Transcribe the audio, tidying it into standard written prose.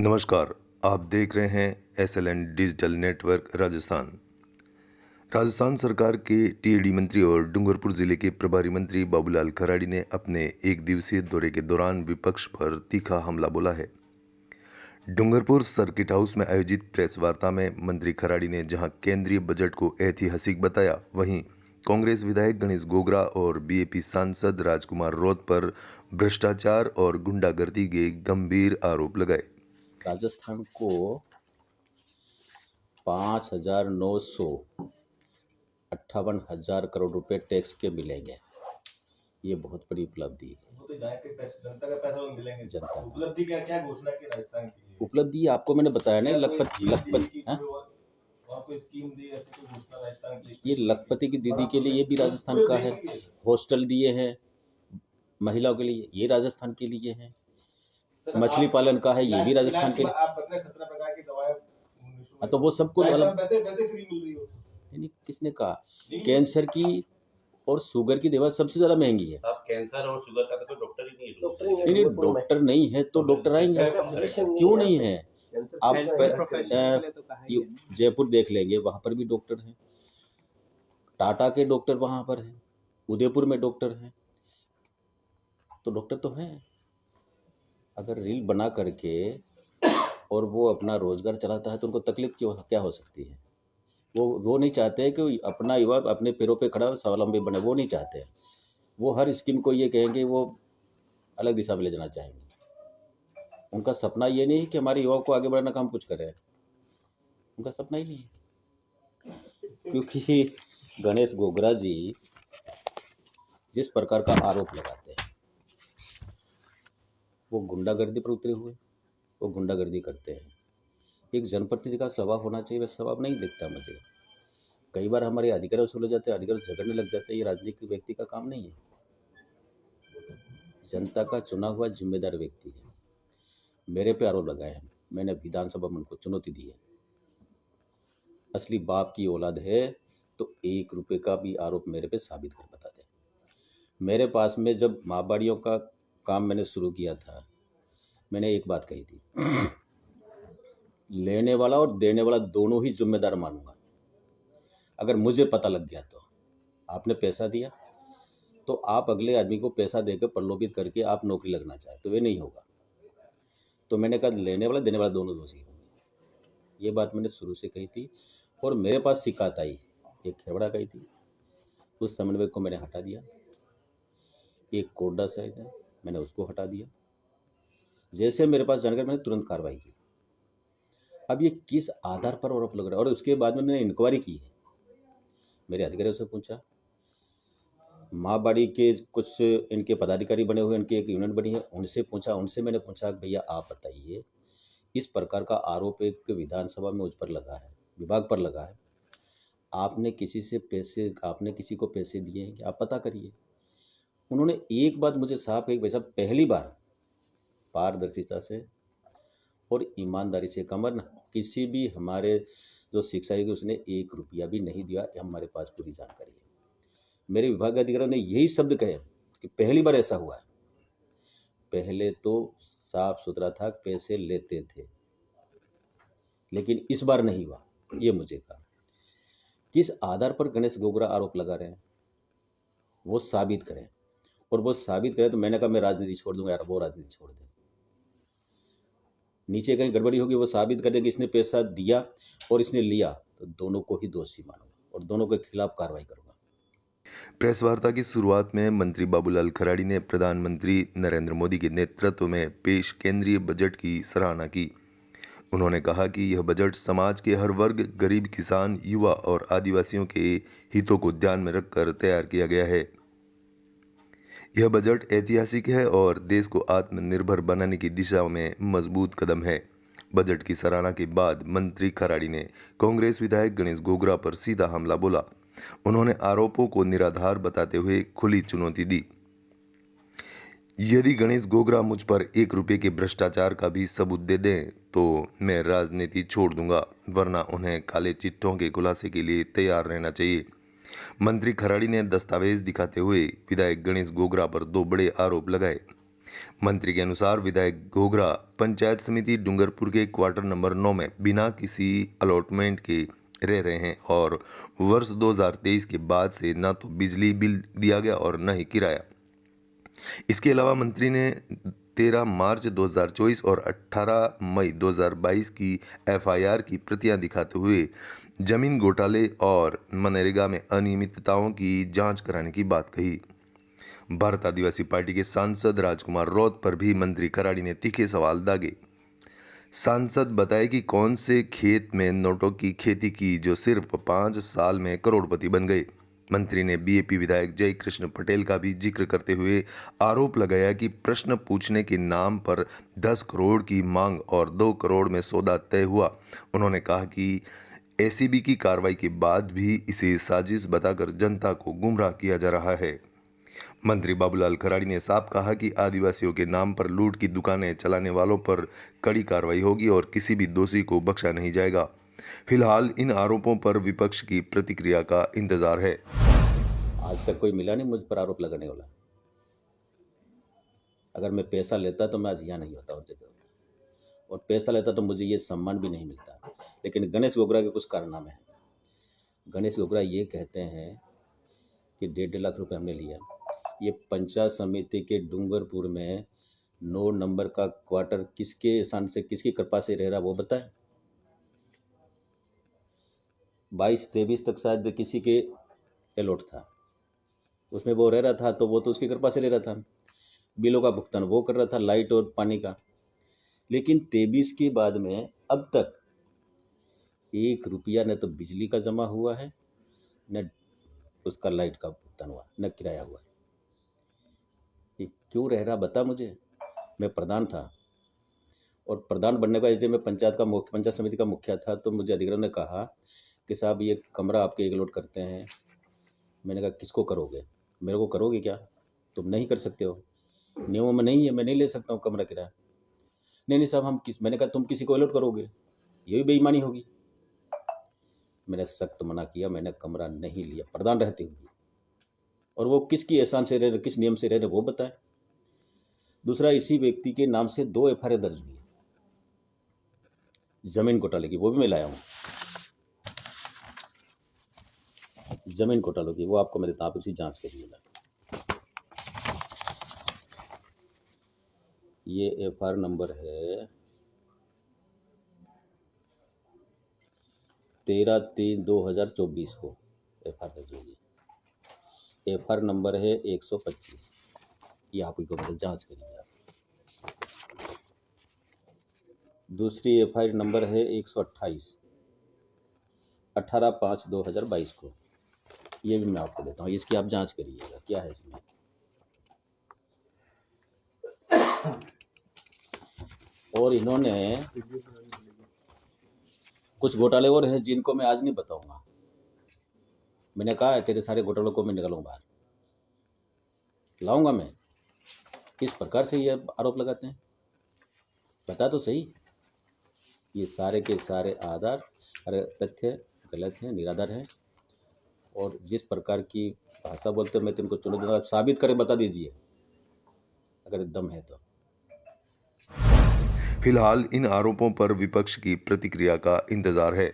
नमस्कार, आप देख रहे हैं SLN digital network Rajasthan. Rajasthan सरकार के टीएडी मंत्री और डूंगरपुर जिले के प्रभारी मंत्री बाबूलाल खराड़ी ने अपने एक दिवसीय दौरे के दौरान विपक्ष पर तीखा हमला बोला है। डूंगरपुर सर्किट हाउस में आयोजित प्रेस वार्ता में मंत्री खराड़ी ने जहां केंद्रीय बजट को ऐतिहासिक बताया, वहीं कांग्रेस विधायक गणेश गोगरा और बीएपी सांसद राजकुमार रोत पर भ्रष्टाचार और गुंडागर्दी के गंभीर आरोप लगाए। राजस्थान को 5,958 करोड़ रुपए टैक्स के मिलेंगे। ये बहुत बड़ी उपलब्धि है। जनता का पैसा वो मिलेंगे। जनता उपलब्धि क्या क्या घोषणा की राजस्थान की? उपलब्धि आपको मैंने बताया ना, लखपति कोई स्कीम दी, ऐसी कोई घोषणा राजस्थान की? ये लखपति की दीदी के लिए ये भी राजस्थान का है। हॉस्टल दिए हैं महिलाओं के लिए, ये राजस्थान के लिए है। मछली पालन का है, ये भी राजस्थान के लिए। आप बता 17 प्रकार की दवाएं तो वो सबको अलग वैसे फ्री मिल रही हो। नहीं, किसने कहा? कैंसर की और शुगर की दवा सबसे ज्यादा महंगी है। आप कैंसर और शुगर का तो डॉक्टर ही नहीं है। नहीं, डॉक्टर नहीं है तो डॉक्टर आएंगे, क्यों नहीं है? आप जयपुर देख लेंगे, वहां पर भी डॉक्टर हैं। टाटा के डॉक्टर वहां पर हैं, उदयपुर में डॉक्टर हैं, तो डॉक्टर तो हैं। अगर रील बना करके और वो अपना रोजगार चलाता है तो उनको तकलीफ क्या हो सकती है? वो नहीं चाहते हैं कि अपना युवा अपने पैरों पे खड़ा स्वावलंबी बने, वो नहीं चाहते हैं। वो हर स्कीम को ये कहेंगे, वो अलग दिशा में ले जाना चाहेंगे। उनका सपना ये नहीं है कि हमारे युवाओं को आगे बढ़ाने का हम कुछ करें, उनका सपना ही नहीं है। क्योंकि गणेश गोगरा जी जिस प्रकार का आरोप लगाते हैं, वो गुंडागर्दी पर उतरे हुए, वो गुंडागर्दी करते हैं। एक जनप्रतिनिधि का स्वभाव होना चाहिए, वैसा स्वभाव नहीं दिखता मुझे। कई बार हमारे अधिकारी वसूले जाते हैं, अधिकारी झगड़ने लग जाते हैं। ये राजनीतिक व्यक्ति का काम नहीं है। जनता का चुना हुआ जिम्मेदार व्यक्ति है। मेरे पे आरोप लगाए हैं, मैंने विधानसभा में उनको चुनौती दी है। असली बाप की औलाद है तो 1 रुपये का भी आरोप मेरे पे साबित कर बता दे। मेरे पास में जब माहबाड़ियों का काम मैंने शुरू किया था, मैंने एक बात कही थी, लेने वाला और देने वाला दोनों ही जिम्मेदार मानूंगा। अगर मुझे पता लग गया तो आपने पैसा दिया तो आप अगले आदमी को पैसा देकर प्रलोभित करके आप नौकरी लगना चाहे तो वे नहीं होगा। तो मैंने कहा लेने वाला देने वाला दोनों दोषी होंगे। ये बात मैंने शुरू से कही थी और मेरे पास शिकायत आई, एक खेवड़ा कही थी, उस समन्वयक को मैंने हटा दिया। एक कोडा साइज है, मैंने उसको हटा दिया। जैसे मेरे पास जानकारी, मैंने तुरंत कार्रवाई की। अब ये किस आधार पर आरोप लग रहा है? और उसके बाद में मैंने इंक्वायरी की है, मेरे अधिकारियों से पूछा, माहबाड़ी के कुछ इनके पदाधिकारी बने हुए, इनकी एक यूनिट बनी है, उनसे पूछा। उनसे मैंने पूछा भैया आप बताइए, इस प्रकार का आरोप एक विधानसभा में उस पर लगा है, विभाग पर लगा है, आपने किसी को पैसे दिए हैं कि आप पता करिए। उन्होंने एक बात मुझे साफ कही, भाई साहब पहली बार पारदर्शिता से और ईमानदारी से कमर न किसी भी हमारे जो शिक्षा है उसने 1 रुपया भी नहीं दिया, हमारे पास पूरी जानकारी है। मेरे विभाग के अधिकारियों ने यही शब्द कहे कि पहली बार ऐसा हुआ है। पहले तो साफ सुथरा था, पैसे लेते थे, लेकिन इस बार नहीं हुआ। ये मुझे कहा किस आधार पर गणेश गोगरा आरोप लगा रहे हैं, वो साबित करें। और वो साबित करें तो मैंने कहा मैं राजनीति छोड़ दूंगा। यार वो राजनीति छोड़ दें, नीचे कहीं गड़बड़ी होगी, वो साबित कर दें कि इसने पैसा दिया और इसने लिया, तो दोनों को ही दोषी मानूंगा और दोनों के खिलाफ कार्रवाई करूंगा। प्रेस वार्ता की शुरुआत में मंत्री बाबूलाल खराड़ी ने प्रधानमंत्री नरेंद्र मोदी के नेतृत्व में पेश केंद्रीय बजट की सराहना की। उन्होंने कहा कि यह बजट समाज के हर वर्ग, गरीब, किसान, युवा और आदिवासियों के हितों को ध्यान में रखकर तैयार किया गया है। यह बजट ऐतिहासिक है और देश को आत्मनिर्भर बनाने की दिशा में मजबूत कदम है। बजट की सराहना के बाद मंत्री खराड़ी ने कांग्रेस विधायक गणेश गोगरा पर सीधा हमला बोला। उन्होंने आरोपों को निराधार बताते हुए खुली चुनौती दी। यदि गणेश गोगरा मुझ पर 1 रुपये के भ्रष्टाचार का भी सबूत दे दें तो मैं राजनीति छोड़ दूंगा, वरना उन्हें काले चिट्ठों के खुलासे के लिए तैयार रहना चाहिए। मंत्री खराड़ी ने दस्तावेज दिखाते हुए विधायक गणेश गोगरा पर 2 बड़े आरोप लगाए। मंत्री के अनुसार विधायक घोगरा पंचायत समिति डूंगरपुर के क्वार्टर नंबर 9 में बिना किसी अलॉटमेंट के रह रहे हैं और वर्ष 2023 के बाद से न तो बिजली बिल दिया गया और न ही किराया। इसके अलावा मंत्री ने 13 मार्च 2024 और 18 मई 2022 की एफआईआर की प्रतियां दिखाते हुए जमीन घोटाले और मनरेगा में अनियमितताओं की जांच कराने की बात कही। भारत आदिवासी पार्टी के सांसद राजकुमार रौत पर भी मंत्री खराड़ी ने तीखे सवाल दागे। सांसद बताए कि कौन से खेत में नोटों की खेती की जो सिर्फ 5 साल में करोड़पति बन गए। मंत्री ने बीएपी विधायक जय कृष्ण पटेल का भी जिक्र करते हुए आरोप लगाया कि प्रश्न पूछने के नाम पर 10 करोड़ की मांग और 2 करोड़ में सौदा तय हुआ। उन्होंने कहा कि एसीबी की कार्रवाई के बाद भी इसे साजिश बताकर जनता को गुमराह किया जा रहा है। मंत्री बाबूलाल खराड़ी ने साफ कहा कि आदिवासियों के नाम पर लूट की दुकानें चलाने वालों पर कड़ी कार्रवाई होगी और किसी भी दोषी को बख्शा नहीं जाएगा। फिलहाल इन आरोपों पर विपक्ष की प्रतिक्रिया का इंतजार है। आज तक कोई मिला नहीं मुझ पर आरोप लगाने वाला। अगर मैं पैसा लेता तो मैं आज यहाँ नहीं होता, और जगह होता, और पैसा लेता तो मुझे ये सम्मान भी नहीं मिलता। लेकिन गणेश घोगरा के कुछ कारनामे हैं। गणेश घोगरा ये कहते हैं कि 1.5 लाख रुपए हमने लिया। ये पंचायत समिति के डूंगरपुर में 9 नंबर का क्वार्टर किसके एहसान से, किसकी कृपा से रह रहा वो बताए। 22-23 तक शायद किसी के अलॉट था, उसमें वो रह रहा था, तो वो तो उसकी कृपा से ले रहा था। बिलों का भुगतान वो कर रहा था, लाइट और पानी का। लेकिन 23 के बाद में अब तक 1 रुपया न तो बिजली का जमा हुआ है, न उसका लाइट का भुगतान हुआ, न किराया हुआ। ये क्यों रह रहा बता मुझे। मैं प्रधान था, और प्रधान बनने का जैसे मैं पंचायत समिति का मुखिया था, तो मुझे अधिकारी ने कहा कि साहब ये कमरा आपके एक अलॉट करते हैं। मैंने कहा किसको करोगे, मेरे को करोगे क्या, तुम नहीं कर सकते हो, नियमों में नहीं है, मैं नहीं ले सकता हूँ कमरा किराया। नहीं साहब मैंने कहा तुम किसी को अलॉट करोगे, ये भी बेईमानी होगी। मैंने सख्त मना किया, मैंने कमरा नहीं लिया प्रधान रहते हुए। और वो किसकी एहसान से रह रहे, किस नियम से रह रहे वो बताए। दूसरा, इसी व्यक्ति के नाम से 2 एफआईआर दर्ज हुई जमीन घोटाले की, वो भी मैं लाया हूँ। जमीन घोटालों की वो आपको मैं देता हूँ, आप उसी जांच करिएगा। ये एफआईआर नंबर है 13/3/2024 को एफआईआर दर्ज हुई। एफआईआर नंबर है 125। ये आप को जांच करिए आप। दूसरी एफआईआर नंबर है 128, 18/5/2022 को। ये भी मैं आपको देता हूँ, इसकी आप जांच करिएगा क्या है इसमें। और इन्होंने कुछ घोटाले और हैं जिनको मैं आज नहीं बताऊंगा। मैंने कहा है तेरे सारे घोटालों को मैं निकालूंगा बाहर, लाऊंगा मैं। किस प्रकार से ये आरोप लगाते हैं बता तो सही। ये सारे के सारे आधार अरे तथ्य गलत हैं, निराधार हैं। और जिस प्रकार की भाषा बोलते हैं मैं तुमको चुनो दूंगा, साबित करें बता दीजिए अगर दम है तो। फिलहाल इन आरोपों पर विपक्ष की प्रतिक्रिया का इंतजार है।